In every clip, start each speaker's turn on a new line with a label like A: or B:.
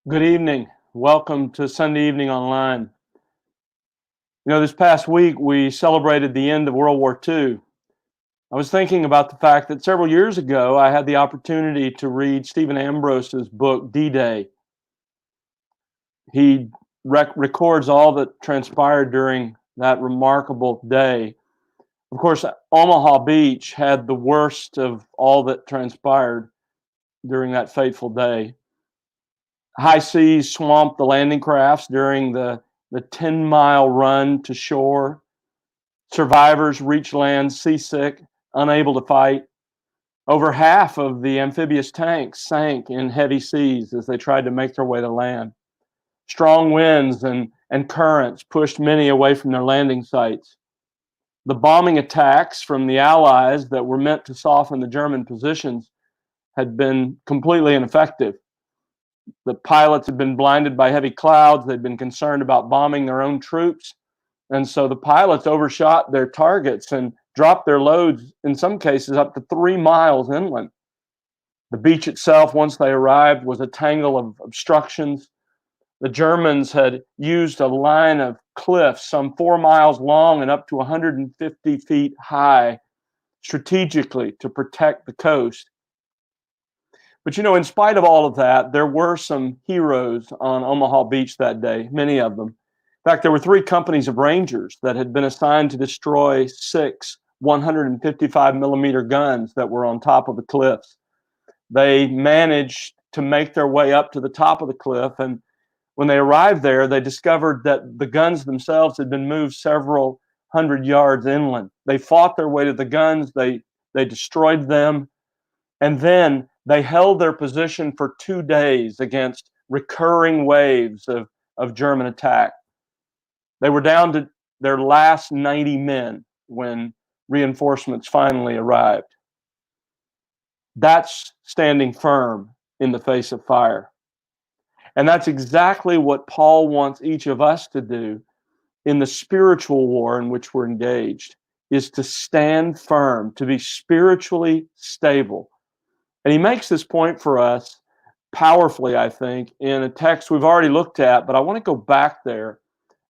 A: Good evening. Welcome to Sunday Evening Online. This past week we celebrated the end of World War II. I was thinking about the fact that several years ago I had the opportunity to read Stephen Ambrose's book, D-Day. He records all that transpired during that remarkable day. Of course, Omaha Beach had the worst of all that transpired during that fateful day. High seas swamped the landing crafts during the 10-mile run to shore. Survivors reached land seasick, unable to fight. Over half of the amphibious tanks sank in heavy seas as they tried to make their way to land. Strong winds and currents pushed many away from their landing sites. The bombing attacks from the Allies that were meant to soften the German positions had been completely ineffective. The pilots had been blinded by heavy clouds. They'd been concerned about bombing their own troops. And so the pilots overshot their targets and dropped their loads, in some cases, up to 3 miles inland. The beach itself, once they arrived, was a tangle of obstructions. The Germans had used a line of cliffs some 4 miles long and up to 150 feet high strategically to protect the coast. But in spite of all of that, there were some heroes on Omaha Beach that day, many of them. In fact, there were 3 companies of Rangers that had been assigned to destroy 6 155 millimeter guns that were on top of the cliffs. They managed to make their way up to the top of the cliff, and when they arrived there, they discovered that the guns themselves had been moved several hundred yards inland. They fought their way to the guns, they destroyed them, and then they held their position for 2 days against recurring waves of German attack. They were down to their last 90 men when reinforcements finally arrived. That's standing firm in the face of fire. And that's exactly what Paul wants each of us to do in the spiritual war in which we're engaged, is to stand firm, to be spiritually stable. And he makes this point for us powerfully, I think, in a text we've already looked at, but I want to go back there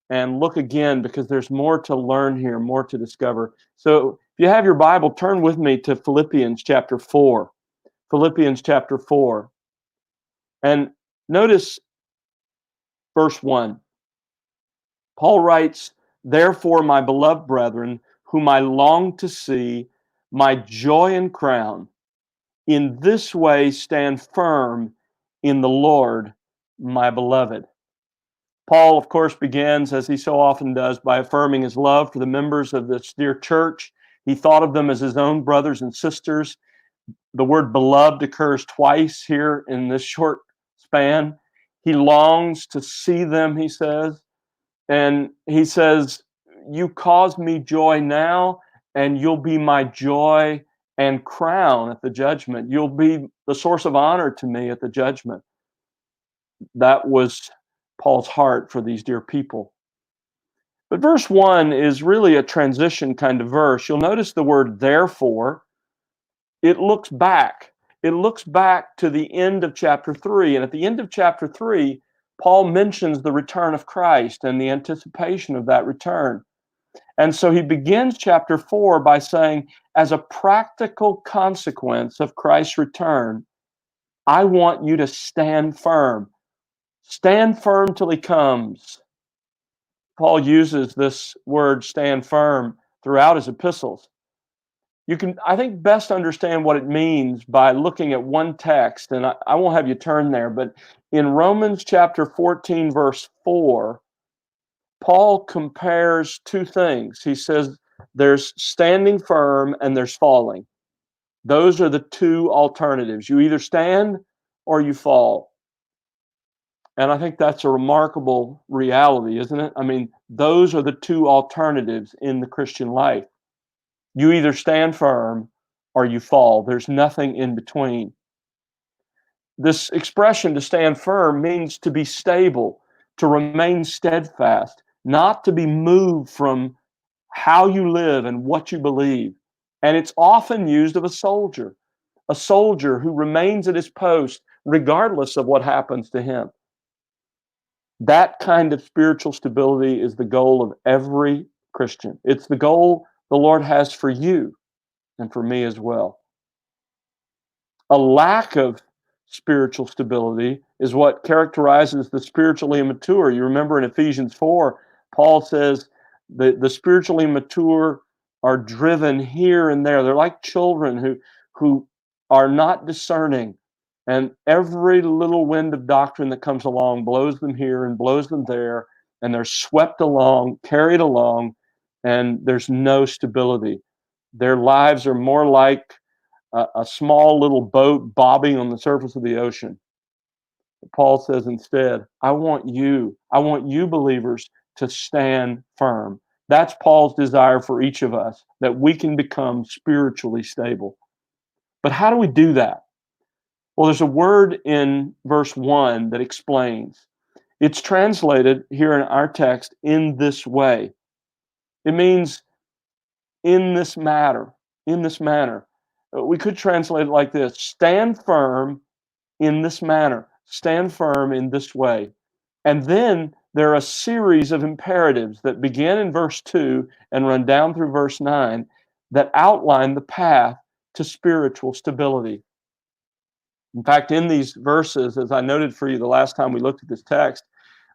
A: and look again because there's more to learn here, more to discover. So if you have your Bible, turn with me to Philippians chapter 4. Philippians chapter 4. And notice verse 1. Paul writes, "Therefore, my beloved brethren, whom I long to see, my joy and crown, in this way stand firm in the Lord, my beloved." Paul, of course, begins, as he so often does, by affirming his love for the members of this dear church. He thought of them as his own brothers and sisters. The word beloved occurs twice here in this short span. He longs to see them, he says. And he says, "You cause me joy now, and you'll be my joy and crown at the judgment. You'll be the source of honor to me at the judgment." That was Paul's heart for these dear people. But verse 1 is really a transition kind of verse. You'll notice the word therefore. It looks back. It looks back to the end of chapter 3. And at the end of chapter 3, Paul mentions the return of Christ and the anticipation of that return. And so he begins chapter 4 by saying, as a practical consequence of Christ's return, I want you to stand firm. Stand firm till he comes. Paul uses this word, stand firm, throughout his epistles. You can, I think, best understand what it means by looking at one text, and I won't have you turn there, but in Romans chapter 14, verse 4, Paul compares 2 things. He says there's standing firm and there's falling. Those are the 2 alternatives. You either stand or you fall. And I think that's a remarkable reality, isn't it? I mean, those are the 2 alternatives in the Christian life. You either stand firm or you fall. There's nothing in between. This expression, to stand firm, means to be stable, to remain steadfast, not to be moved from how you live and what you believe. And it's often used of a soldier who remains at his post regardless of what happens to him. That kind of spiritual stability is the goal of every Christian. It's the goal the Lord has for you and for me as well. A lack of spiritual stability is what characterizes the spiritually immature. You remember in Ephesians 4, Paul says the spiritually immature are driven here and there. They're like children who are not discerning. And every little wind of doctrine that comes along blows them here and blows them there, and they're swept along, carried along, and there's no stability. Their lives are more like a small little boat bobbing on the surface of the ocean. Paul says instead, I want you believers to stand firm. That's Paul's desire for each of us, that we can become spiritually stable. But how do we do that? Well, there's a word in verse 1 that explains. It's translated here in our text in this way. It means in this matter, in this manner. We could translate it like this: stand firm in this manner, stand firm in this way. And then there are a series of imperatives that begin in verse 2 and run down through verse 9 that outline the path to spiritual stability. In fact, in these verses, as I noted for you the last time we looked at this text,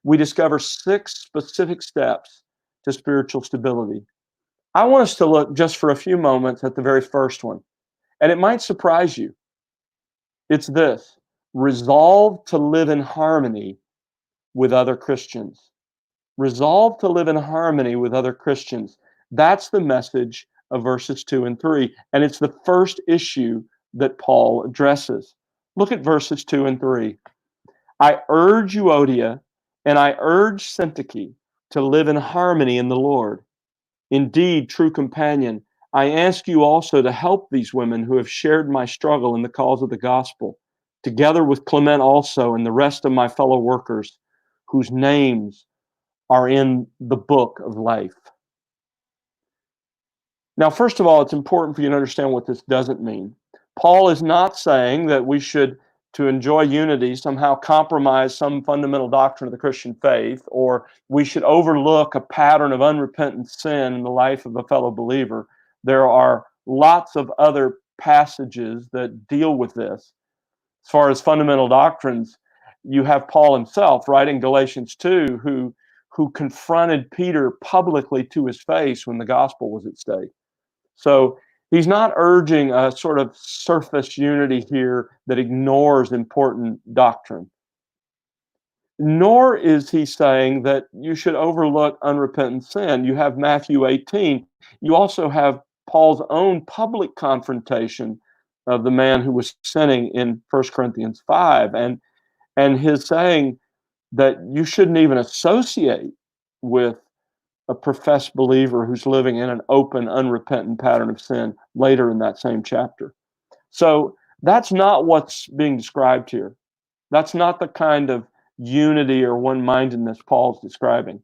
A: we discover 6 specific steps to spiritual stability. I want us to look just for a few moments at the very first one, and it might surprise you. It's this: resolve to live in harmony with other Christians. Resolve to live in harmony with other Christians. That's the message of verses 2 and 3, and it's the first issue that Paul addresses. Look at verses 2 and 3. I urge Euodia and I urge Syntyche to live in harmony in the Lord. Indeed, true companion, I ask you also to help these women who have shared my struggle in the cause of the gospel, together with Clement also and the rest of my fellow workers, whose names are in the book of life. Now, first of all, it's important for you to understand what this doesn't mean. Paul is not saying that we should, to enjoy unity, somehow compromise some fundamental doctrine of the Christian faith, or we should overlook a pattern of unrepentant sin in the life of a fellow believer. There are lots of other passages that deal with this. As far as fundamental doctrines, you have Paul himself, right, in Galatians 2, who confronted Peter publicly to his face when the gospel was at stake. So he's not urging a sort of surface unity here that ignores important doctrine. Nor is he saying that you should overlook unrepentant sin. You have Matthew 18. You also have Paul's own public confrontation of the man who was sinning in 1 Corinthians 5, and his saying that you shouldn't even associate with a professed believer who's living in an open, unrepentant pattern of sin later in that same chapter. So that's not what's being described here. That's not the kind of unity or one-mindedness Paul's describing.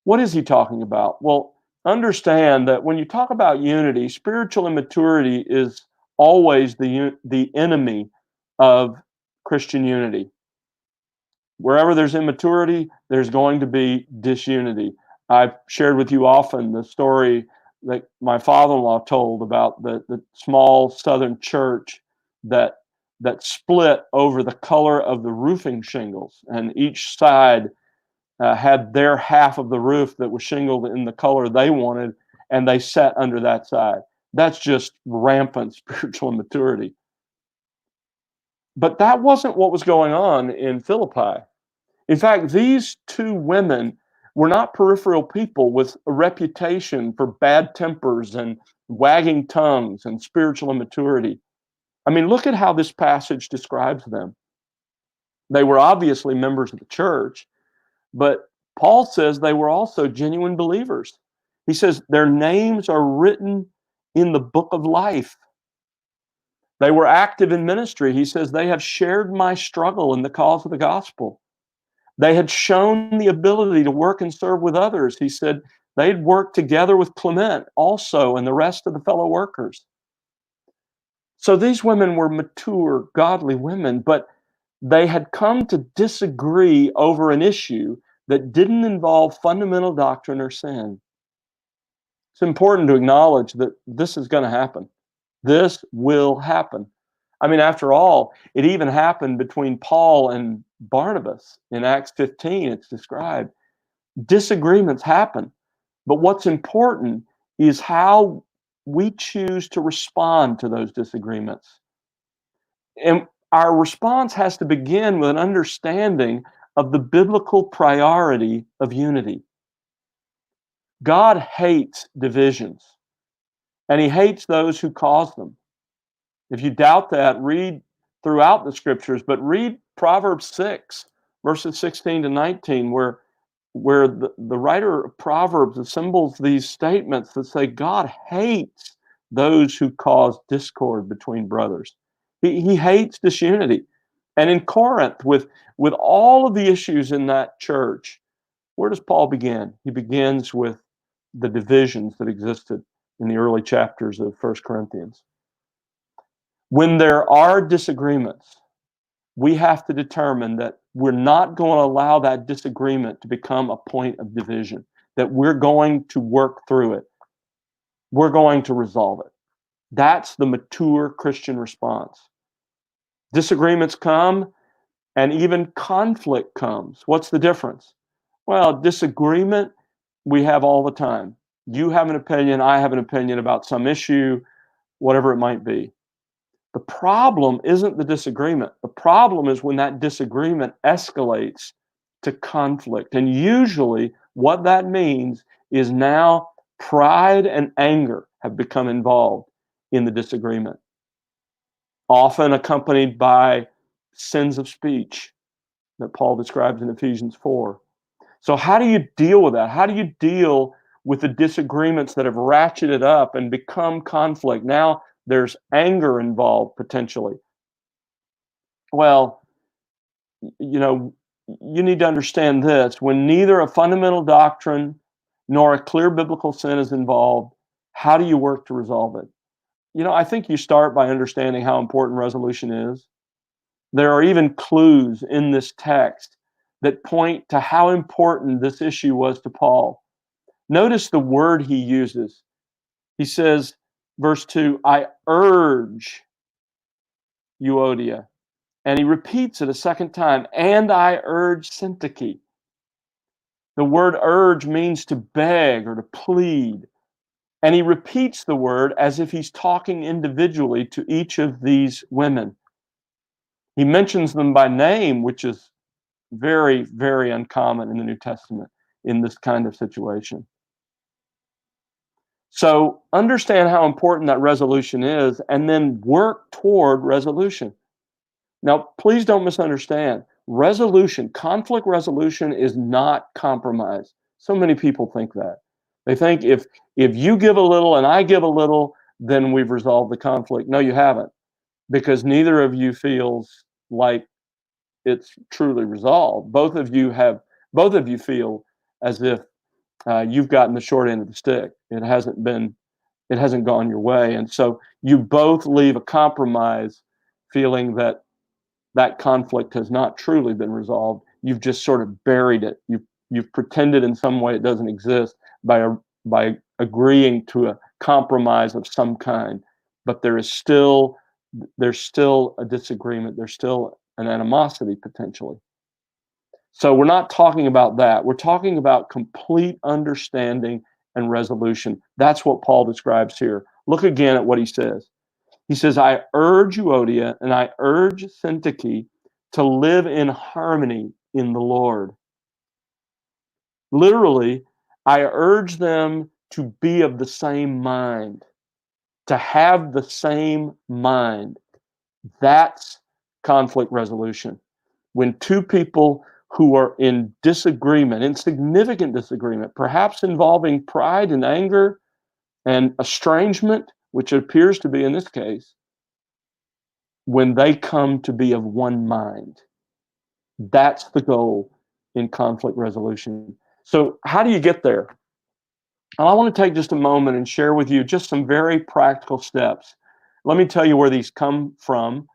A: What is he talking about? Well, understand that when you talk about unity, spiritual immaturity is always the enemy of Christian unity. Wherever there's immaturity, there's going to be disunity. I've shared with you often the story that my father-in-law told about the small southern church that split over the color of the roofing shingles, and each side had their half of the roof that was shingled in the color they wanted, and they sat under that side. That's just rampant spiritual immaturity. But that wasn't what was going on in Philippi. In fact, these 2 women were not peripheral people with a reputation for bad tempers and wagging tongues and spiritual immaturity. I mean, look at how this passage describes them. They were obviously members of the church, but Paul says they were also genuine believers. He says their names are written in the book of life. They were active in ministry. He says they have shared my struggle in the cause of the gospel. They had shown the ability to work and serve with others. He said they'd worked together with Clement also and the rest of the fellow workers. So these women were mature, godly women, but They had come to disagree over an issue that didn't involve fundamental doctrine or sin. It's important to acknowledge that this is going to happen. This will happen. I mean, after all, it even happened between Paul and Barnabas in Acts 15. It's described. Disagreements happen. But what's important is how we choose to respond to those disagreements. And our response has to begin with an understanding of the biblical priority of unity. God hates divisions, and he hates those who cause them. If you doubt that, read throughout the scriptures, but read Proverbs 6, verses 16 to 19, where the writer of Proverbs assembles these statements that say God hates those who cause discord between brothers. He hates disunity. And in Corinth, with all of the issues in that church, where does Paul begin? He begins with the divisions that existed in the early chapters of 1 Corinthians. When there are disagreements, we have to determine that we're not going to allow that disagreement to become a point of division, that we're going to work through it. We're going to resolve it. That's the mature Christian response. Disagreements come, and even conflict comes. What's the difference? Well, disagreement we have all the time. You have an opinion, I have an opinion about some issue, whatever it might be. The problem isn't the disagreement. The problem is when that disagreement escalates to conflict. And usually what that means is now pride and anger have become involved in the disagreement, often accompanied by sins of speech that Paul describes in Ephesians 4. So how do you deal with that? How do you deal with the disagreements that have ratcheted up and become conflict? Now there's anger involved potentially. Well, you need to understand this. When neither a fundamental doctrine nor a clear biblical sin is involved, how do you work to resolve it? I think you start by understanding how important resolution is. There are even clues in this text that point to how important this issue was to Paul. Notice the word he uses. He says, verse 2, I urge Euodia. And he repeats it a second time, and I urge Syntyche. The word urge means to beg or to plead. And he repeats the word as if he's talking individually to each of these women. He mentions them by name, which is very, very uncommon in the New Testament in this kind of situation. So understand how important that resolution is, and then work toward resolution. Now, please don't misunderstand. Resolution, conflict resolution is not compromise. So many people think that. They think if you give a little and I give a little, then we've resolved the conflict. No, you haven't, because neither of you feels like it's truly resolved. Both of you feel as if you've gotten the short end of the stick. It hasn't gone your way, and so you both leave a compromise feeling that conflict has not truly been resolved. You've just sort of buried it. You've pretended in some way it doesn't exist by agreeing to a compromise of some kind, but there's still a disagreement. There's still an animosity potentially. So we're not talking about that. We're talking about complete understanding and resolution. That's what Paul describes here. Look again at what he says. He says, I urge Euodia and I urge Syntyche to live in harmony in the Lord. Literally, I urge them to be of the same mind, to have the same mind. That's conflict resolution. When two people who are in disagreement, in significant disagreement, perhaps involving pride and anger and estrangement, which it appears to be in this case, when they come to be of one mind. That's the goal in conflict resolution. So how do you get there? And I want to take just a moment and share with you just some very practical steps. Let me tell you where these come from.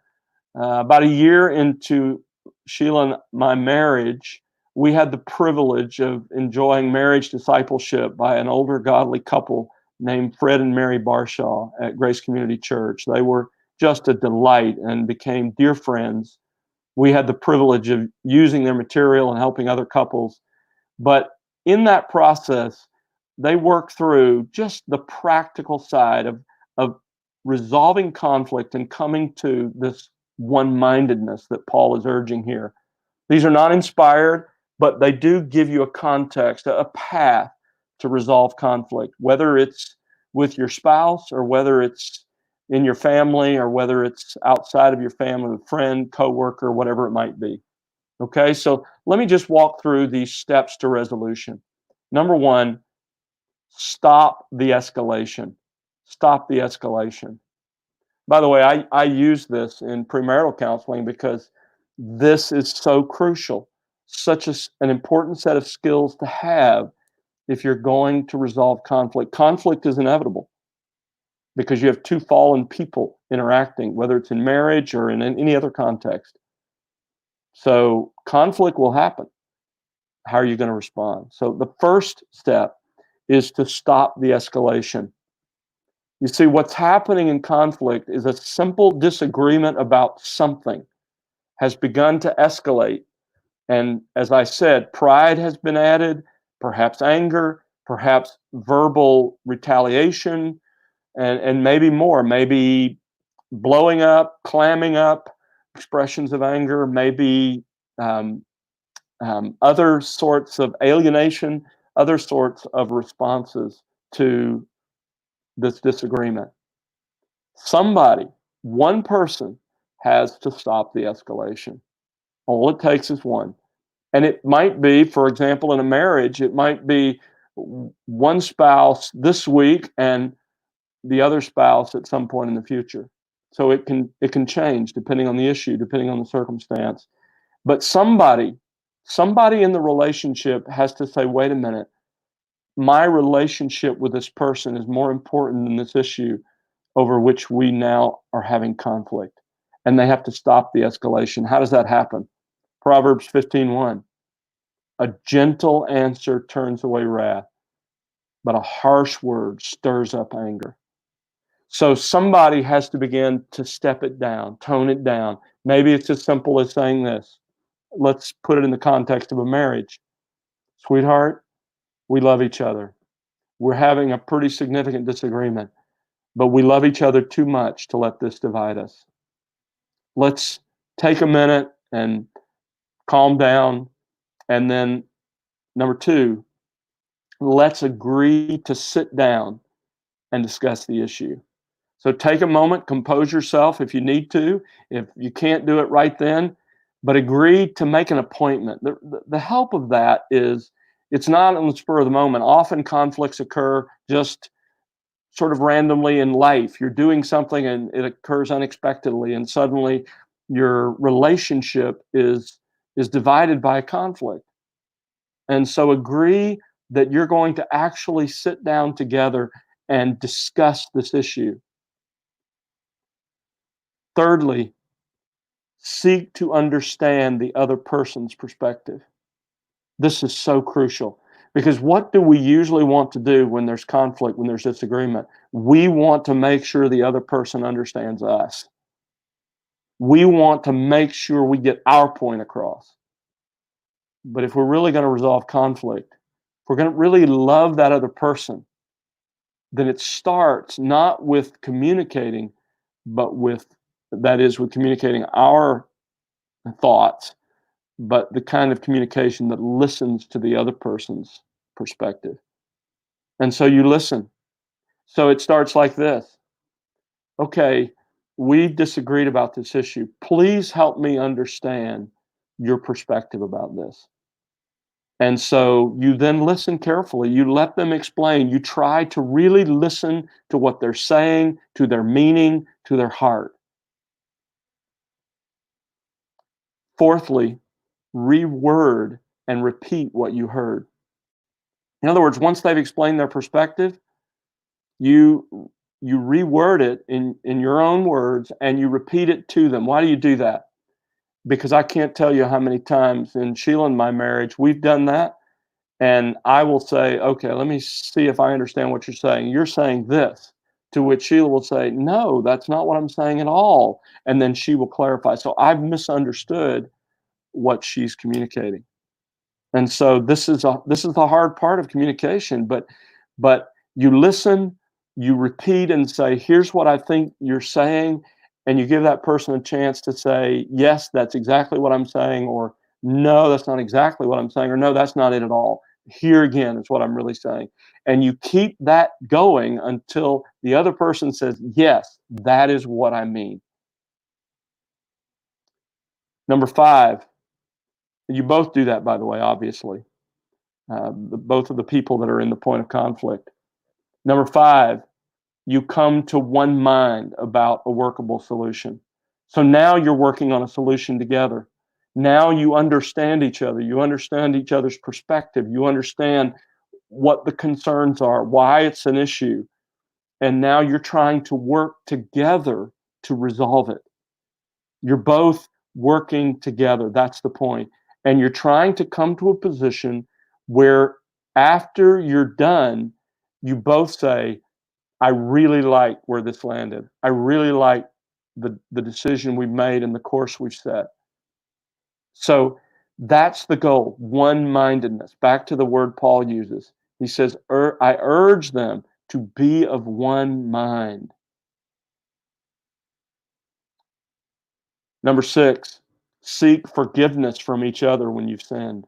A: About a year into Sheila and my marriage, we had the privilege of enjoying marriage discipleship by an older godly couple named Fred and Mary Barshaw at Grace Community Church. They were just a delight and became dear friends. We had the privilege of using their material and helping other couples. But in that process, they worked through just the practical side of resolving conflict and coming to this one-mindedness that Paul is urging here. These are not inspired, but they do give you a context, a path to resolve conflict, whether it's with your spouse or whether it's in your family or whether it's outside of your family, a friend, coworker, whatever it might be. Okay, so let me just walk through these steps to resolution. Number one, stop the escalation. Stop the escalation. By the way, I use this in premarital counseling because this is so crucial, such an important set of skills to have if you're going to resolve conflict. Conflict is inevitable because you have two fallen people interacting, whether it's in marriage or in any other context. So conflict will happen. How are you going to respond? So the first step is to stop the escalation. You see, what's happening in conflict is a simple disagreement about something has begun to escalate. And as I said, pride has been added, perhaps anger, perhaps verbal retaliation, and maybe more, maybe blowing up, clamming up, expressions of anger, maybe um, other sorts of alienation, other sorts of responses to this disagreement. Somebody, one person, has to stop the escalation. All it takes is one. And it might be, for example, in a marriage, it might be one spouse this week and the other spouse at some point in the future. So it can change depending on the issue, depending on the circumstance. But somebody in the relationship has to say, wait a minute, my relationship with this person is more important than this issue over which we now are having conflict. And they have to stop the escalation. How does that happen? Proverbs 15:1. A gentle answer turns away wrath, but a harsh word stirs up anger. So somebody has to begin to step it down, tone it down. Maybe it's as simple as saying this. Let's put it in the context of a marriage. Sweetheart, we love each other. We're having a pretty significant disagreement, but we love each other too much to let this divide us. Let's take a minute and calm down. And then, number two, let's agree to sit down and discuss the issue. So take a moment, compose yourself if you need to. If you can't do it right then, but agree to make an appointment. The help of that is it's not on the spur of the moment. Often conflicts occur just sort of randomly in life. You're doing something and it occurs unexpectedly, and suddenly your relationship is divided by a conflict. And so agree that you're going to actually sit down together and discuss this issue. Thirdly, seek to understand the other person's perspective. This is so crucial because what do we usually want to do when there's conflict, when there's disagreement? We want to make sure the other person understands us. We want to make sure we get our point across. But if we're really going to resolve conflict, if we're going to really love that other person, then it starts not with communicating, but with communicating our thoughts, but the kind of communication that listens to the other person's perspective. And so you listen. So it starts like this. Okay, we disagreed about this issue. Please help me understand your perspective about this. And so you then listen carefully. You let them explain. You try to really listen to what they're saying, to their meaning, to their heart. Fourthly, reword and repeat what you heard. In other words, once they've explained their perspective, you reword it in your own words and you repeat it to them. Why do you do that? because I can't tell you how many times in Sheila and my marriage we've done that. And I will say, okay, let me see if I understand what you're saying. You're saying this, to which Sheila will say, no, that's not what I'm saying at all. And then she will clarify. So I've misunderstood what she's communicating. And so this is the hard part of communication, but you listen, you repeat and say, here's what I think you're saying, and you give that person a chance to say, yes, that's exactly what I'm saying, or no, that's not exactly what I'm saying, or no, that's not it at all. Here again is what I'm really saying. And you keep that going until the other person says, yes, that is what I mean. Number 5, you both do that, by the way, obviously. Both of the people that are in the point of conflict. Number 5, you come to one mind about a workable solution. So now you're working on a solution together. Now you understand each other. You understand each other's perspective. You understand what the concerns are, why it's an issue. And now you're trying to work together to resolve it. You're both working together. That's the point. And you're trying to come to a position where after you're done, you both say, I really like where this landed. I really like the decision we've made and the course we've set. So that's the goal, one-mindedness. Back to the word Paul uses. He says, I urge them to be of one mind. Number 6, seek forgiveness from each other when you've sinned.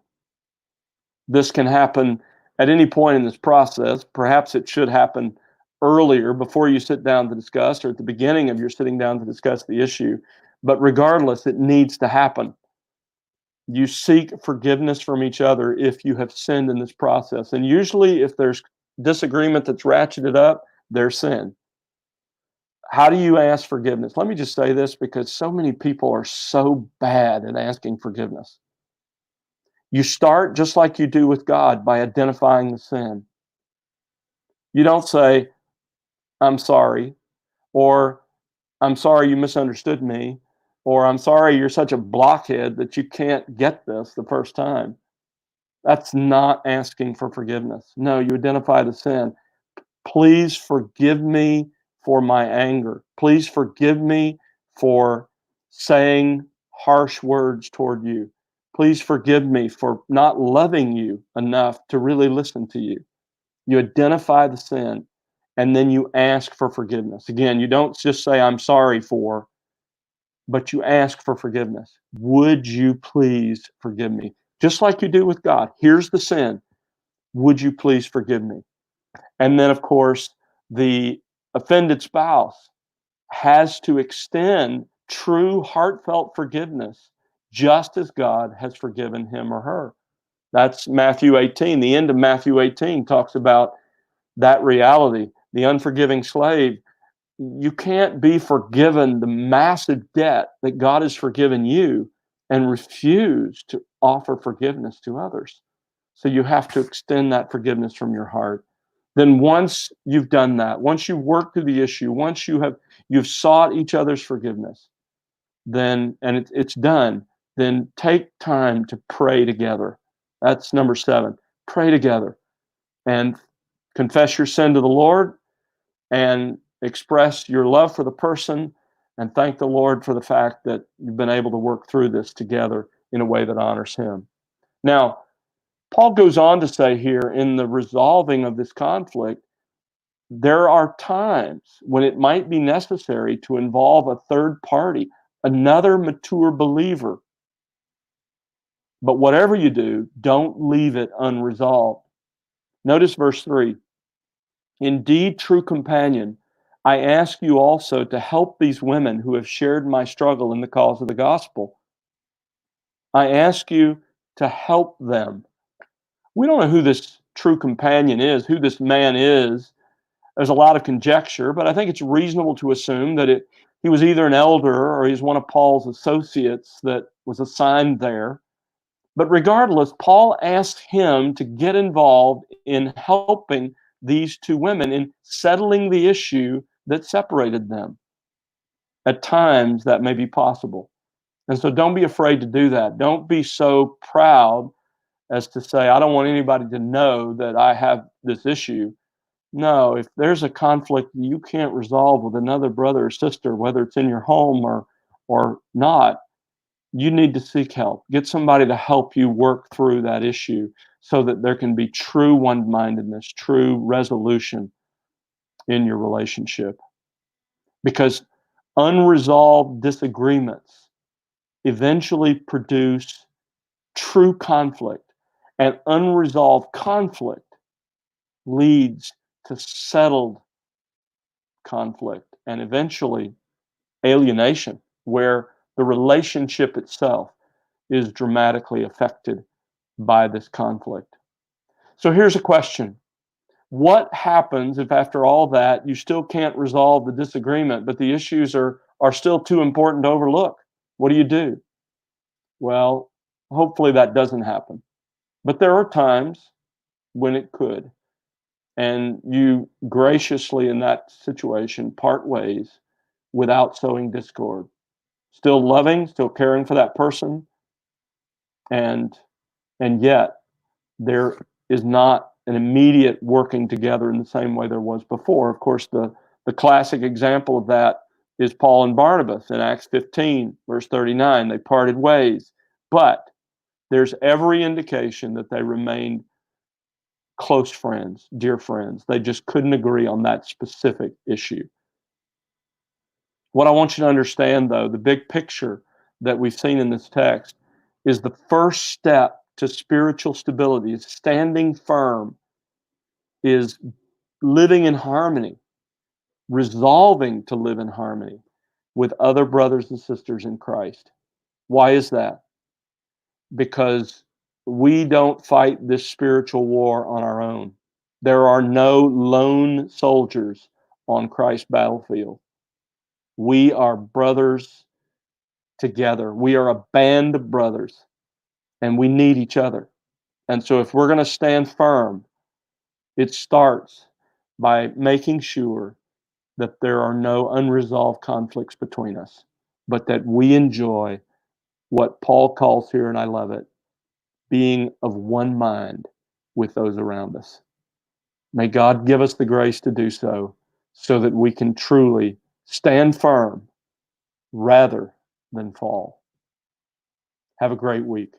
A: This can happen at any point in this process. Perhaps it should happen earlier before you sit down to discuss, or at the beginning of your sitting down to discuss the issue. But regardless, it needs to happen. You seek forgiveness from each other if you have sinned in this process. And usually, if there's disagreement that's ratcheted up, there's sin. How do you ask forgiveness? Let me just say this, because so many people are so bad at asking forgiveness. You start just like you do with God by identifying the sin. You don't say, I'm sorry, or I'm sorry you misunderstood me, or I'm sorry you're such a blockhead that you can't get this the first time. That's not asking for forgiveness. No, you identify the sin. Please forgive me for my anger. Please forgive me for saying harsh words toward you. Please forgive me for not loving you enough to really listen to you. You identify the sin, and then you ask for forgiveness. Again, you don't just say, I'm sorry for, but you ask for forgiveness. Would you please forgive me? Just like you do with God. Here's the sin. Would you please forgive me? And then, of course, the offended spouse has to extend true, heartfelt forgiveness, just as God has forgiven him or her. That's Matthew 18. The end of Matthew 18 talks about that reality. The unforgiving slave, you can't be forgiven the massive debt that God has forgiven you and refuse to offer forgiveness to others. So you have to extend that forgiveness from your heart. Then once you've done that, once you've worked through the issue, once you've sought each other's forgiveness, then it's done, then take time to pray together. That's number 7. Pray together and confess your sin to the Lord and express your love for the person and thank the Lord for the fact that you've been able to work through this together in a way that honors him. Now, Paul goes on to say here, in the resolving of this conflict, there are times when it might be necessary to involve a third party, another mature believer. But whatever you do, don't leave it unresolved. Notice verse 3. Indeed, true companion, I ask you also to help these women who have shared my struggle in the cause of the gospel. I ask you to help them. We don't know who this true companion is, who this man is. There's a lot of conjecture, but I think it's reasonable to assume that he was either an elder or he's one of Paul's associates that was assigned there. But regardless, Paul asked him to get involved in helping these two women in settling the issue that separated them. At times, that may be possible. And so don't be afraid to do that. Don't be so proud as to say, I don't want anybody to know that I have this issue. No, if there's a conflict you can't resolve with another brother or sister, whether it's in your home or not, you need to seek help. Get somebody to help you work through that issue so that there can be true one-mindedness, true resolution in your relationship. Because unresolved disagreements eventually produce true conflict, and unresolved conflict leads to settled conflict and eventually alienation, where the relationship itself is dramatically affected by this conflict. So here's a question. What happens if after all that you still can't resolve the disagreement, but the issues are still too important to overlook? What do you do? Well, hopefully that doesn't happen. But there are times when it could. And you graciously, in that situation, part ways without sowing discord. Still loving, still caring for that person, and yet there is not an immediate working together in the same way there was before. Of course, the classic example of that is Paul and Barnabas in Acts 15, verse 39. They parted ways, but there's every indication that they remained close friends, dear friends. They just couldn't agree on that specific issue. What I want you to understand, though, the big picture that we've seen in this text is the first step to spiritual stability, is standing firm, is living in harmony, resolving to live in harmony with other brothers and sisters in Christ. Why is that? Because we don't fight this spiritual war on our own. There are no lone soldiers on Christ's battlefield. We are brothers together. We are a band of brothers, and we need each other. And so if we're going to stand firm, it starts by making sure that there are no unresolved conflicts between us, but that we enjoy what Paul calls here, and I love it, being of one mind with those around us. May God give us the grace to do so that we can truly stand firm rather than fall. Have a great week.